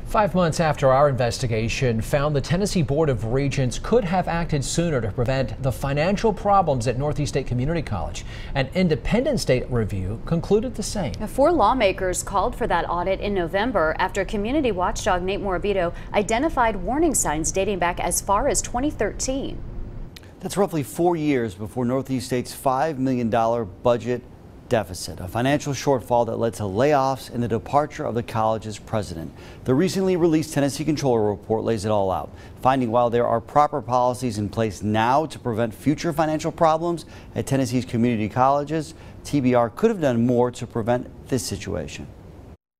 5 months after our investigation found the Tennessee Board of Regents could have acted sooner to prevent the financial problems at Northeast State Community College. An independent state review concluded the same. 4 lawmakers called for that audit in November after community watchdog Nate Morabito identified warning signs dating back as far as 2013. That's roughly 4 years before Northeast State's $5 million budget deficit, a financial shortfall that led to layoffs and the departure of the college's president. The recently released Tennessee Controller Report lays it all out, finding while there are proper policies in place now to prevent future financial problems at Tennessee's community colleges, TBR could have done more to prevent this situation.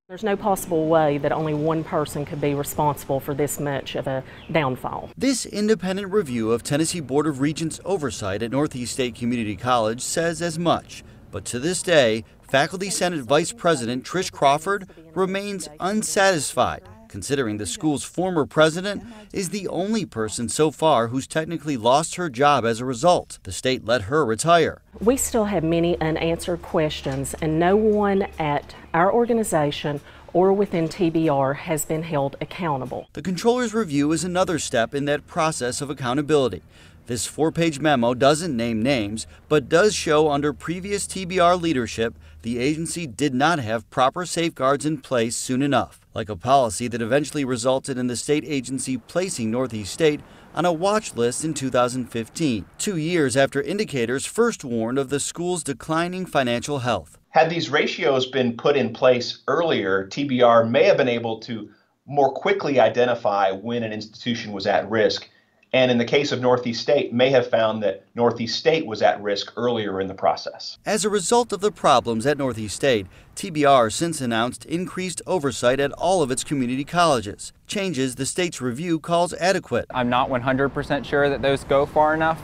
There's no possible way that only one person could be responsible for this much of a downfall. This independent review of Tennessee Board of Regents oversight at Northeast State Community College says as much. But to this day, Faculty Senate Vice President Trish Crawford remains unsatisfied, considering the school's former president is the only person so far who's technically lost her job as a result. The state let her retire. We still have many unanswered questions, and no one at our organization or within TBR has been held accountable. The Controller's review is another step in that process of accountability. This 4-page memo doesn't name names, but does show under previous TBR leadership, the agency did not have proper safeguards in place soon enough, like a policy that eventually resulted in the state agency placing Northeast State on a watch list in 2015, 2 years after indicators first warned of the school's declining financial health. Had these ratios been put in place earlier, TBR may have been able to more quickly identify when an institution was at risk. And in the case of Northeast State, may have found that Northeast State was at risk earlier in the process. As a result of the problems at Northeast State, TBR since announced increased oversight at all of its community colleges, changes the state's review calls adequate. I'm not 100% sure that those go far enough,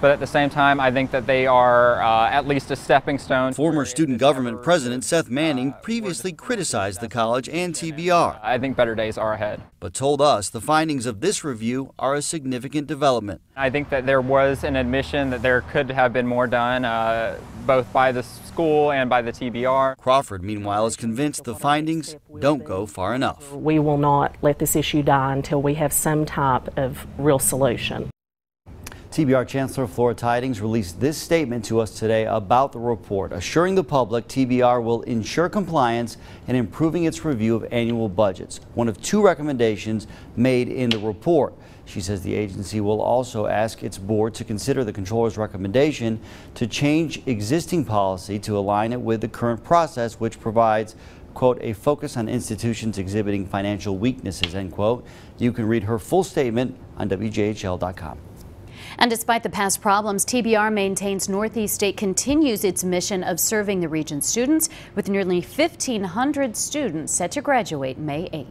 but at the same time, I think that they are at least a stepping stone. Former student government president Seth Manning previously criticized the college and TBR. I think better days are ahead. But told us the findings of this review are a significant development. I think that there was an admission that there could have been more done, both by the school and by the TBR. Crawford, meanwhile, is convinced the findings don't go far enough. We will not let this issue die until we have some type of real solution. TBR Chancellor Flora Tidings released this statement to us today about the report, assuring the public TBR will ensure compliance and improving its review of annual budgets, one of 2 recommendations made in the report. She says the agency will also ask its board to consider the Controller's recommendation to change existing policy to align it with the current process, which provides, quote, a focus on institutions exhibiting financial weaknesses, end quote. You can read her full statement on WJHL.com. And despite the past problems, TBR maintains Northeast State continues its mission of serving the region's students with nearly 1,500 students set to graduate May 8th.